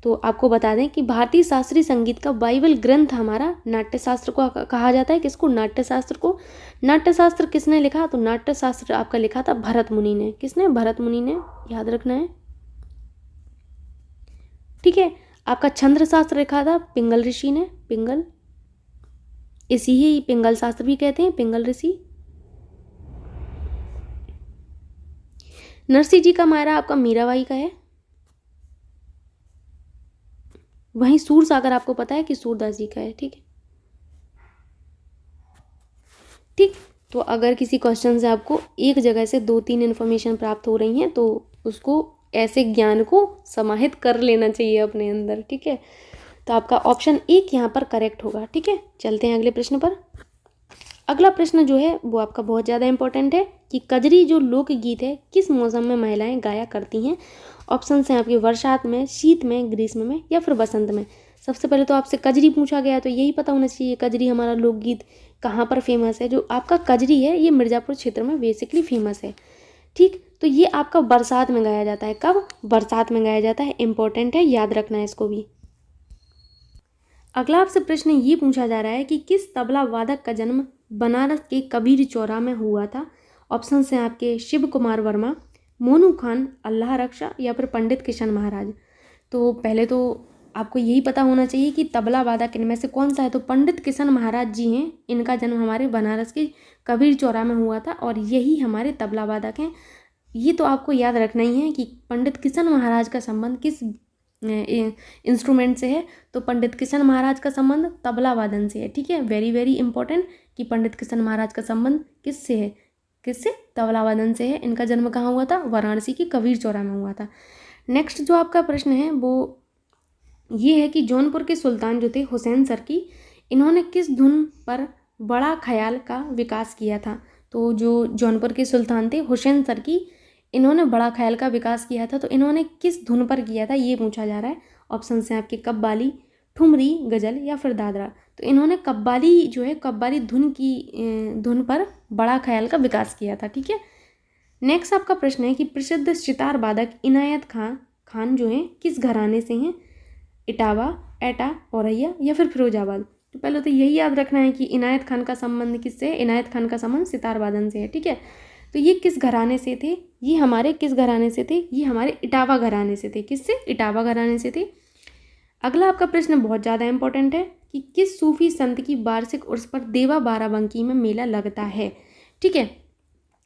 तो आपको बता दें कि भारतीय शास्त्रीय संगीत का बाइबल ग्रंथ हमारा नाट्य शास्त्र को कहा जाता है। किसको? नाट्य शास्त्र को। नाट्य शास्त्र किसने लिखा? तो नाट्य शास्त्र आपका लिखा था भरत मुनि ने। किसने? भरत मुनि ने, याद रखना है। ठीक है, आपका छंद शास्त्र लिखा था पिंगल ऋषि ने, पिंगल, इसी ही पिंगल शास्त्र भी कहते हैं, पिंगल ऋषि। नरसिंह जी का मायरा आपका मीराबाई का है। वहीं सूर सागर आपको पता है कि सूरदास जी का है। ठीक है, ठीक, तो अगर किसी क्वेश्चन से आपको एक जगह से 2-3 इन्फॉर्मेशन प्राप्त हो रही हैं तो उसको ऐसे ज्ञान को समाहित कर लेना चाहिए अपने अंदर। ठीक है, तो आपका ऑप्शन 1 यहाँ पर करेक्ट होगा। ठीक है, चलते हैं अगले प्रश्न पर। अगला प्रश्न जो है वो आपका बहुत ज़्यादा इंपॉर्टेंट है कि कजरी जो लोकगीत है किस मौसम में महिलाएं गाया करती हैं। ऑप्शन हैं आपके वर्षात में, शीत में, ग्रीष्म में या फिर बसंत में। सबसे पहले तो आपसे कजरी पूछा गया तो यही पता होना चाहिए कजरी हमारा लोकगीत कहाँ पर फेमस है। जो आपका कजरी है ये मिर्ज़ापुर क्षेत्र में बेसिकली फेमस है। ठीक, तो ये आपका बरसात में गाया जाता है। कब? बरसात में गाया जाता है। इंपॉर्टेंट है, याद रखना है इसको भी। अगला आपसे प्रश्न ये पूछा जा रहा है कि किस तबला वादक का जन्म बनारस के कबीर चौरा में हुआ था। ऑप्शन हैं आपके शिव कुमार वर्मा, मोनू खान, अल्लाह रक्षा या फिर पंडित किशन महाराज। तो पहले तो आपको यही पता होना चाहिए कि तबला वादक इनमें से कौन सा है। तो पंडित किशन महाराज जी हैं, इनका जन्म हमारे बनारस के कबीर चौरा में हुआ था और यही हमारे तबला वादक हैं। ये तो आपको याद रखना ही है कि पंडित किशन महाराज का संबंध किस इंस्ट्रूमेंट से है। तो पंडित किशन महाराज का संबंध तबला वादन से है। ठीक है, वेरी वेरी इंपॉर्टेंट कि पंडित किशन महाराज का संबंध किससे है? किससे? तबला वादन से है। इनका जन्म कहाँ हुआ था? वाराणसी के कबीर चौरा में हुआ था। नेक्स्ट जो आपका प्रश्न है वो ये है कि जौनपुर के सुल्तान जो थे हुसैन सरकी, इन्होंने किस धुन पर बड़ा ख्याल का विकास किया था। तो जो जौनपुर के सुल्तान थे हुसैन सरकी, इन्होंने बड़ा ख्याल का विकास किया था। तो इन्होंने किस धुन पर किया था ये पूछा जा रहा है। ऑप्शन हैं आपके कव्वाली, ठुमरी, गज़ल या फिर दादरा। तो इन्होंने कव्वाली जो है कव्वाली धुन पर बड़ा ख्याल का विकास किया था। ठीक है, नेक्स्ट आपका प्रश्न है कि प्रसिद्ध सितार वादक इनायत खान जो हैं किस घराने से हैं। इटावा, एटा, औरैया या फिर फिरोजाबाद। तो पहले तो यही याद रखना है कि इनायत खान का संबंध किससे है। इनायत खान का संबंध सितार वादन से है। ठीक है, तो ये किस घराने से थे? ये हमारे किस घराने से थे? ये हमारे इटावा घराने से थे। किससे? इटावा घराने से थे। अगला आपका प्रश्न बहुत ज़्यादा इंपॉर्टेंट है कि किस सूफी संत की वार्षिक उर्स पर देवा बाराबंकी में मेला लगता है। ठीक है,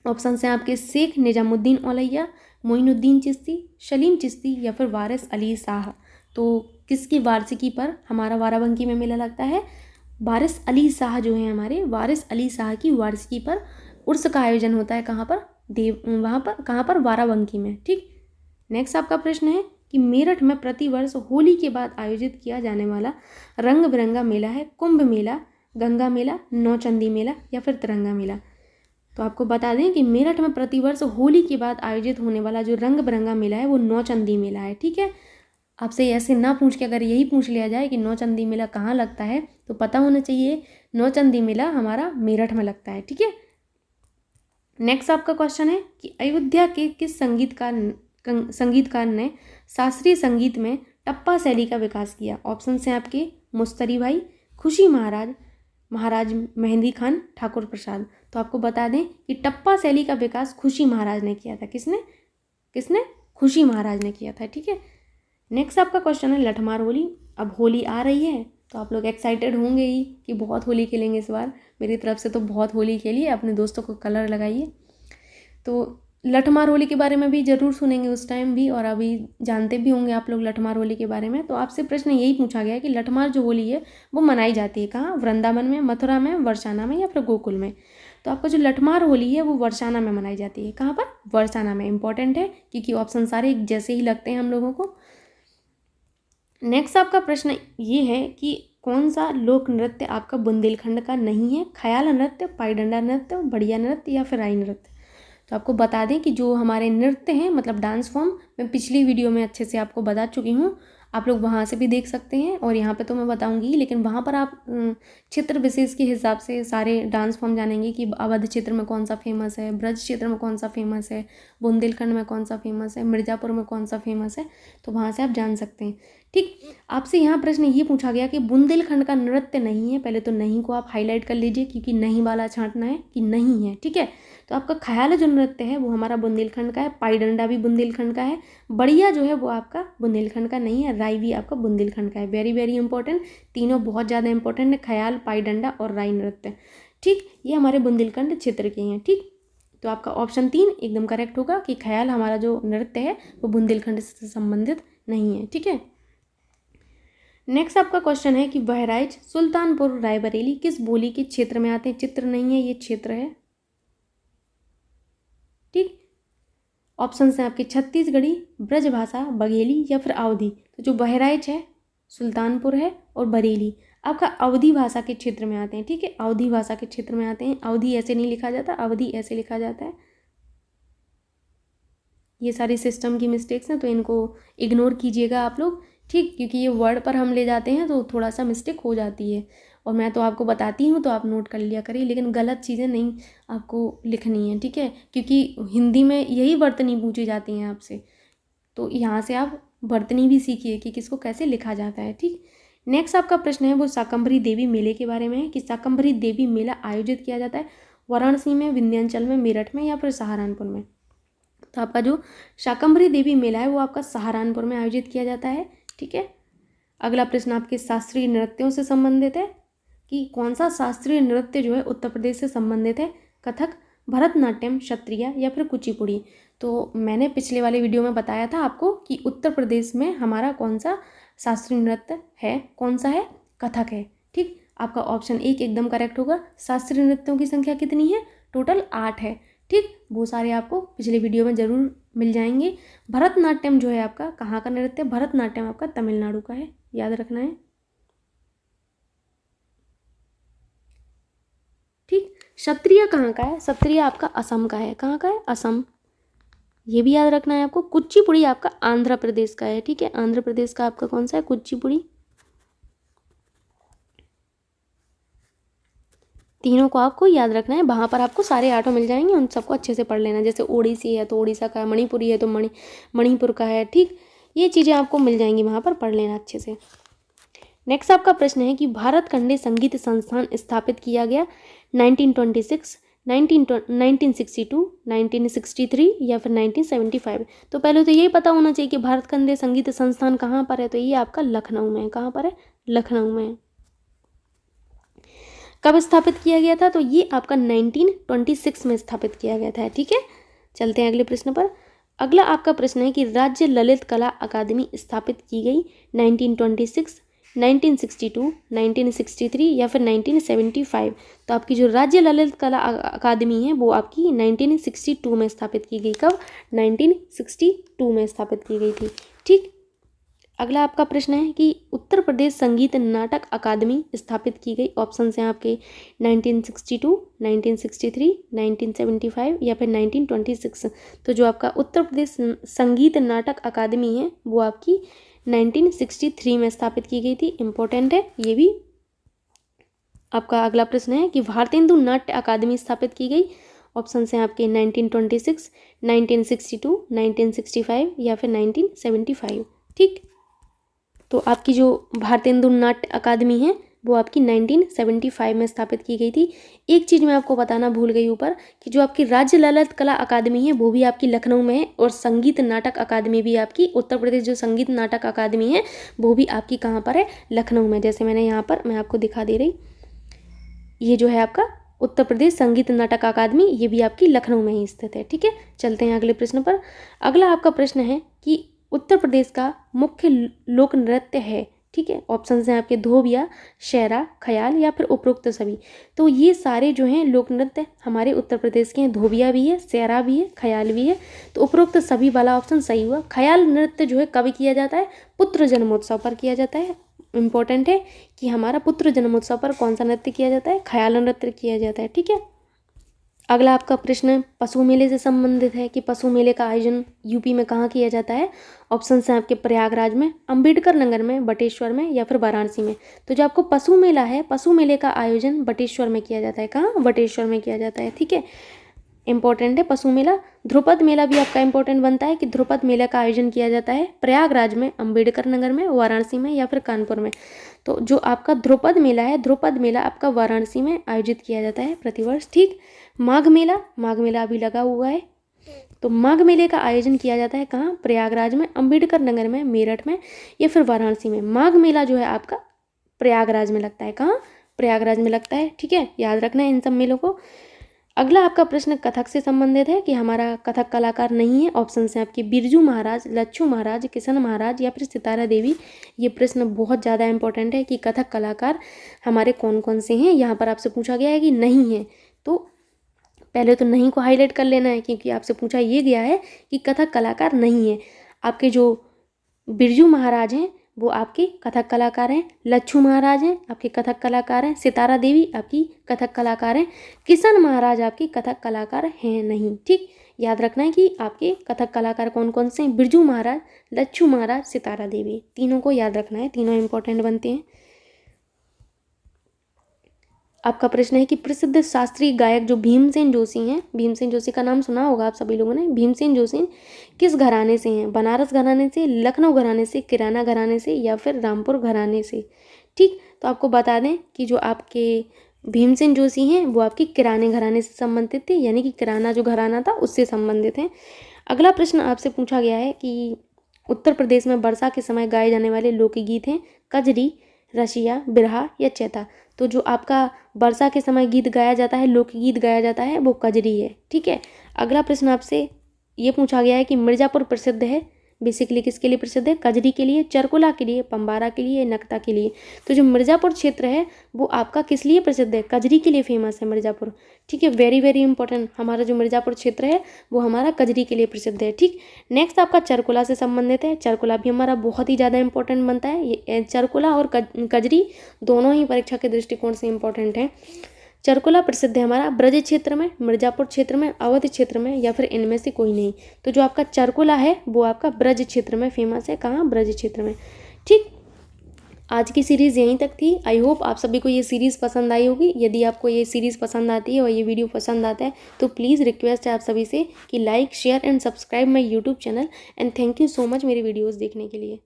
ऑप्शन हैं आपके शेख निजामुद्दीन औलैया, मोइनुद्दीन चिश्ती, सलीम चिश्ती या फिर वारिस अली शाह। तो किसकी वार्षिकी पर हमारा बाराबंकी में मेला लगता है? वारिस अली शाह जो है हमारे वारिस अली शाह की वार्षिकी पर उर्स का आयोजन होता है। कहाँ पर? वहाँ पर कहाँ पर? बाराबंकी में। ठीक, नेक्स्ट आपका प्रश्न है कि मेरठ में प्रतिवर्ष होली के बाद आयोजित किया जाने वाला रंग बिरंगा मेला है कुंभ मेला, गंगा मेला, नौचंदी मेला या फिर तिरंगा मेला। तो आपको बता दें कि मेरठ में प्रतिवर्ष होली के बाद आयोजित होने वाला जो रंग बिरंगा मेला है वो नौचंदी मेला है। ठीक है, आपसे ऐसे ना पूछ के अगर यही पूछ लिया जाए कि नौचंदी मेला कहाँ लगता है तो पता होना चाहिए नौचंदी मेला हमारा मेरठ में लगता है। ठीक है, नेक्स्ट आपका क्वेश्चन है कि अयोध्या के किस संगीतकार ने शास्त्रीय संगीत में टप्पा शैली का विकास किया। ऑप्शन हैं आपके मुस्तरी भाई, खुशी महाराज मेहंदी खान, ठाकुर प्रसाद। तो आपको बता दें कि टप्पा शैली का विकास खुशी महाराज ने किया था। किसने? खुशी महाराज ने किया था। ठीक है, नेक्स्ट आपका क्वेश्चन है लठमार होली। अब होली आ रही है तो आप लोग एक्साइटेड होंगे ही कि बहुत होली खेलेंगे इस बार। मेरी तरफ से तो बहुत होली खेलिए, अपने दोस्तों को कलर लगाइए। तो लठमार होली के बारे में भी ज़रूर सुनेंगे उस टाइम भी, और अभी जानते भी होंगे आप लोग लठमार होली के बारे में। तो आपसे प्रश्न यही पूछा गया है कि लठमार जो होली है वो मनाई जाती है कहाँ? वृंदावन में, मथुरा में, बरसाना में या फिर गोकुल में। तो आपका जो लठमार होली है वो बरसाना में मनाई जाती है। कहाँ पर? बरसाना में। इंपॉर्टेंट है क्योंकि ऑप्शन सारे जैसे ही लगते हैं हम लोगों को। नेक्स्ट आपका प्रश्न ये है कि कौन सा लोक नृत्य आपका बुंदेलखंड का नहीं है। ख्याल नृत्य, पाईडंडा नृत्य, बढ़िया नृत्य या फिर राई नृत्य। तो आपको बता दें कि जो हमारे नृत्य हैं मतलब डांस फॉर्म, मैं पिछली वीडियो में अच्छे से आपको बता चुकी हूँ, आप लोग वहाँ से भी देख सकते हैं और यहाँ पे तो मैं बताऊँगी, लेकिन वहाँ पर आप क्षेत्र विशेष के हिसाब से सारे डांस फॉर्म जानेंगे कि अवध क्षेत्र में कौन सा फेमस है, ब्रज क्षेत्र में कौन सा फेमस है, बुंदेलखंड में कौन सा फेमस है, मिर्ज़ापुर में कौन सा फेमस है। तो वहाँ से आप जान सकते हैं। ठीक, आपसे यहाँ प्रश्न ये पूछा गया कि बुंदेलखंड का नृत्य नहीं है। पहले तो नहीं को आप हाईलाइट कर लीजिए क्योंकि नहीं वाला छांटना है कि नहीं है। ठीक है, तो आपका ख्याल जो नृत्य है वो हमारा बुंदेलखंड का है, पाईडंडा भी बुंदेलखंड का है, बढ़िया जो है वो आपका बुंदेलखंड का नहीं है, राई भी आपका बुंदेलखंड का है। वेरी वेरी इंपॉर्टेंट, तीनों बहुत ज़्यादा इंपॉर्टेंट है, ख्याल, पाईडंडा और राई नृत्य। ठीक, ये हमारे बुंदेलखंड क्षेत्र के हैं। ठीक, तो आपका ऑप्शन 3 एकदम करेक्ट होगा कि ख्याल हमारा जो नृत्य है वो बुंदेलखंड से संबंधित नहीं है। ठीक है, नेक्स्ट आपका क्वेश्चन है कि बहराइच, सुल्तानपुर, रायबरेली किस बोली के क्षेत्र में आते हैं? चित्र नहीं है, ये क्षेत्र है। ठीक, ऑप्शन हैं आपके छत्तीसगढ़ी, ब्रजभाषा, बघेली या फिर अवधी। तो जो बहराइच है, सुल्तानपुर है और बरेली आपका अवधी भाषा के क्षेत्र में आते हैं। ठीक है, अवधी भाषा के क्षेत्र में आते हैं। अवधी ऐसे नहीं लिखा जाता, अवधी ऐसे लिखा जाता है। ये सारी सिस्टम की मिस्टेक्स हैं, तो इनको इग्नोर कीजिएगा आप लोग। ठीक, क्योंकि ये वर्ड पर हम ले जाते हैं तो थोड़ा सा मिस्टेक हो जाती है, और मैं तो आपको बताती हूँ तो आप नोट कर लिया करिए, लेकिन गलत चीज़ें नहीं आपको लिखनी है। ठीक है, क्योंकि हिंदी में यही वर्तनी पूछी जाती हैं आपसे, तो यहाँ से आप वर्तनी भी सीखिए कि किसको कैसे लिखा जाता है। ठीक, नेक्स्ट आपका प्रश्न है वो शाकंभरी देवी मेले के बारे में है कि शाकंभरी देवी मेला आयोजित किया जाता है वाराणसी में, विंध्याचल में, मेरठ में या फिर सहारनपुर में। तो आपका जो शाकंभरी देवी मेला है वो आपका सहारनपुर में आयोजित किया जाता है। ठीक है, अगला प्रश्न आपके शास्त्रीय नृत्यों से संबंधित है कि कौन सा शास्त्रीय नृत्य जो है उत्तर प्रदेश से संबंधित है? कथक, भरतनाट्यम, क्षत्रिय या फिर कुचिपुड़ी। तो मैंने पिछले वाले वीडियो में बताया था आपको कि उत्तर प्रदेश में हमारा कौन सा शास्त्रीय नृत्य है, कौन सा है? कथक है। ठीक, आपका ऑप्शन 1 एकदम करेक्ट होगा। शास्त्रीय नृत्यों की संख्या कितनी है? टोटल 8 है। ठीक, वो सारे आपको पिछले वीडियो में ज़रूर मिल जाएंगे। भरतनाट्यम जो है आपका कहाँ का नृत्य? भरतनाट्यम आपका तमिलनाडु का है, याद रखना है। ठीक, क्षत्रिय कहाँ का है? क्षत्रिय आपका असम का है। कहाँ का है? असम, ये भी याद रखना है आपको। कुचिपुड़ी आपका आंध्र प्रदेश का है। ठीक है, आंध्र प्रदेश का आपका कौन सा है? कुचिपुड़ी। तीनों को आपको याद रखना है, वहाँ पर आपको सारे आठों मिल जाएंगे, उन सबको अच्छे से पढ़ लेना। जैसे ओडिसी है तो ओडिशा का है, मणिपुरी है तो मणिपुर का है। ठीक, ये चीज़ें आपको मिल जाएंगी, वहाँ पर पढ़ लेना अच्छे से। नेक्स्ट आपका प्रश्न है कि भारत खंडे संगीत संस्थान स्थापित किया गया 1926, 1962, 1963 या फिर 1975। तो पहले तो यही पता होना चाहिए कि भारत खंडे संगीत संस्थान कहाँ पर है, तो ये आपका लखनऊ में है। कहाँ पर है? लखनऊ में है। कब स्थापित किया गया था? तो ये आपका 1926 में स्थापित किया गया था। ठीक है, चलते हैं अगले प्रश्न पर। अगला आपका प्रश्न है कि राज्य ललित कला अकादमी स्थापित की गई 1926, 1962, 1963 या फिर 1975। तो आपकी जो राज्य ललित कला अकादमी है वो आपकी 1962 में स्थापित की गई। कब? 1962 में स्थापित की गई थी। ठीक, अगला आपका प्रश्न है कि उत्तर प्रदेश संगीत नाटक अकादमी स्थापित की गई। ऑप्शन हैं आपके 1962, 1963, 1975 या फिर 1926। तो जो आपका उत्तर प्रदेश संगीत नाटक अकादमी है वो आपकी 1963 में स्थापित की गई थी। इम्पोर्टेंट है ये भी। आपका अगला प्रश्न है कि भारतेंदु नाट्य अकादमी स्थापित की गई। ऑप्शन हैं आपके 1926, 1962, 1965 या फिर 1975। ठीक, तो आपकी जो भारतेंदु नाट्य अकादमी है वो आपकी 1975 में स्थापित की गई थी। एक चीज़ मैं आपको बताना भूल गई ऊपर कि जो आपकी राज्य ललित कला अकादमी है वो भी आपकी लखनऊ में है, और संगीत नाटक अकादमी भी आपकी उत्तर प्रदेश जो संगीत नाटक अकादमी है वो भी आपकी कहाँ पर है? लखनऊ में। जैसे मैंने यहाँ पर मैं आपको दिखा दे रही, ये जो है आपका उत्तर प्रदेश संगीत नाटक अकादमी, ये भी आपकी लखनऊ में ही स्थित है। ठीक है, चलते हैं अगले प्रश्न पर। अगला आपका प्रश्न है कि उत्तर प्रदेश का मुख्य लोक नृत्य है। ठीक है, ऑप्शन हैं आपके धोबिया, शेरा, ख्याल या फिर उपरोक्त सभी। तो ये सारे जो हैं लोक नृत्य हमारे उत्तर प्रदेश के हैं। धोबिया भी है, शेरा भी है, ख्याल भी है। तो उपरोक्त सभी वाला ऑप्शन सही हुआ। ख्याल नृत्य जो है कब किया जाता है? पुत्र जन्मोत्सव पर किया जाता है। इम्पोर्टेंट है कि हमारा पुत्र जन्मोत्सव पर कौन सा नृत्य किया जाता है? ख्याल नृत्य किया जाता है। ठीक है, अगला आपका प्रश्न पशु मेले से संबंधित है कि पशु मेले का आयोजन यूपी में कहाँ किया जाता है। ऑप्शन हैं आपके प्रयागराज में, अंबेडकर नगर में, बटेश्वर में या फिर वाराणसी में। तो जो आपको पशु मेला है, पशु मेले का आयोजन बटेश्वर में किया जाता है। कहाँ? बटेश्वर में किया जाता है। ठीक है, इंपॉर्टेंट है पशु मेला। ध्रुपद मेला भी आपका इंपॉर्टेंट बनता है कि ध्रुपद मेला का आयोजन किया जाता है प्रयागराज में, अंबेडकर नगर में, वाराणसी में या फिर कानपुर में। तो जो आपका ध्रुपद मेला है, ध्रुपद मेला आपका वाराणसी में आयोजित किया जाता है प्रतिवर्ष। ठीक, माघ मेला अभी लगा हुआ है, तो माघ मेले का आयोजन किया जाता है कहाँ? प्रयागराज में, अंबेडकर नगर में, मेरठ में या फिर वाराणसी में। माघ मेला जो है आपका प्रयागराज में लगता है। कहाँ? प्रयागराज में लगता है। ठीक है, याद रखना है इन सब मेलों को। अगला आपका प्रश्न कथक से संबंधित है कि हमारा कथक कलाकार नहीं है। ऑप्शन है आपके बिरजू महाराज, लच्छू महाराज, किशन महाराज या फिर सितारा देवी। ये प्रश्न बहुत ज़्यादा इंपॉर्टेंट है कि कथक कलाकार हमारे कौन कौन से हैं। यहाँ पर आपसे पूछा गया है कि नहीं है, तो पहले तो नहीं को हाईलाइट कर लेना है, क्योंकि आपसे पूछा ये गया है कि कथक कलाकार नहीं है। आपके जो बिरजू महाराज हैं वो आपके कथक कलाकार हैं, लच्छू महाराज हैं आपके कथक कलाकार हैं, सितारा देवी आपकी कथक कलाकार हैं, किशन महाराज आपके कथक कलाकार हैं नहीं। ठीक, याद रखना है कि आपके कथक कलाकार कौन कौन से हैं, बिरजू महाराज, लच्छू महाराज, सितारा देवी, तीनों को याद रखना है, तीनों इंपॉर्टेंट बनते हैं। आपका प्रश्न है कि प्रसिद्ध शास्त्रीय गायक जो भीमसेन जोशी हैं, भीमसेन जोशी का नाम सुना होगा आप सभी लोगों ने। भीमसेन जोशी किस घराने से हैं, बनारस घराने से, लखनऊ घराने से, किराना घराने से या फिर रामपुर घराने से। ठीक, तो आपको बता दें कि जो आपके भीमसेन जोशी हैं वो आपके किराने घराने से संबंधित थे, यानी कि किराना जो घराना था उससे संबंधित हैं। अगला प्रश्न आपसे पूछा गया है कि उत्तर प्रदेश में वर्षा के समय गाए जाने वाले लोकगीत हैं कजरी, रसिया, बिरहा या चैता। तो जो आपका वर्षा के समय गीत गाया जाता है, लोकगीत गाया जाता है, वो कजरी है। ठीक है, अगला प्रश्न आपसे ये पूछा गया है कि मिर्ज़ापुर प्रसिद्ध है, बेसिकली किसके लिए प्रसिद्ध है, कजरी के लिए, चरकुला के लिए, पंबारा के लिए, नक्ता के लिए। तो जो मिर्ज़ापुर क्षेत्र है वो आपका किस लिए प्रसिद्ध है, कजरी के लिए फेमस है मिर्ज़ापुर। ठीक है, वेरी वेरी इंपॉर्टेंट, हमारा जो मिर्ज़ापुर क्षेत्र है वो हमारा कजरी के लिए प्रसिद्ध है। ठीक, नेक्स्ट आपका चरकुला से संबंधित है। चरकुला भी हमारा बहुत ही ज़्यादा इंपॉर्टेंट बनता है। ये चरकुला और कजरी दोनों ही परीक्षा के दृष्टिकोण से इंपॉर्टेंट है। चरकुला प्रसिद्ध है हमारा ब्रज क्षेत्र में, मिर्ज़ापुर क्षेत्र में, अवध क्षेत्र में या फिर इनमें से कोई नहीं। तो जो आपका चरकुला है वो आपका ब्रज क्षेत्र में फेमस है। कहाँ, ब्रज क्षेत्र में। ठीक, आज की सीरीज़ यहीं तक थी। आई होप आप सभी को ये सीरीज़ पसंद आई होगी। यदि आपको ये सीरीज़ पसंद आती है और ये वीडियो पसंद आता है तो प्लीज़ रिक्वेस्ट है आप सभी से कि like, share and subscribe my YouTube channel. And thank you so much मेरी वीडियोज़ देखने के लिए।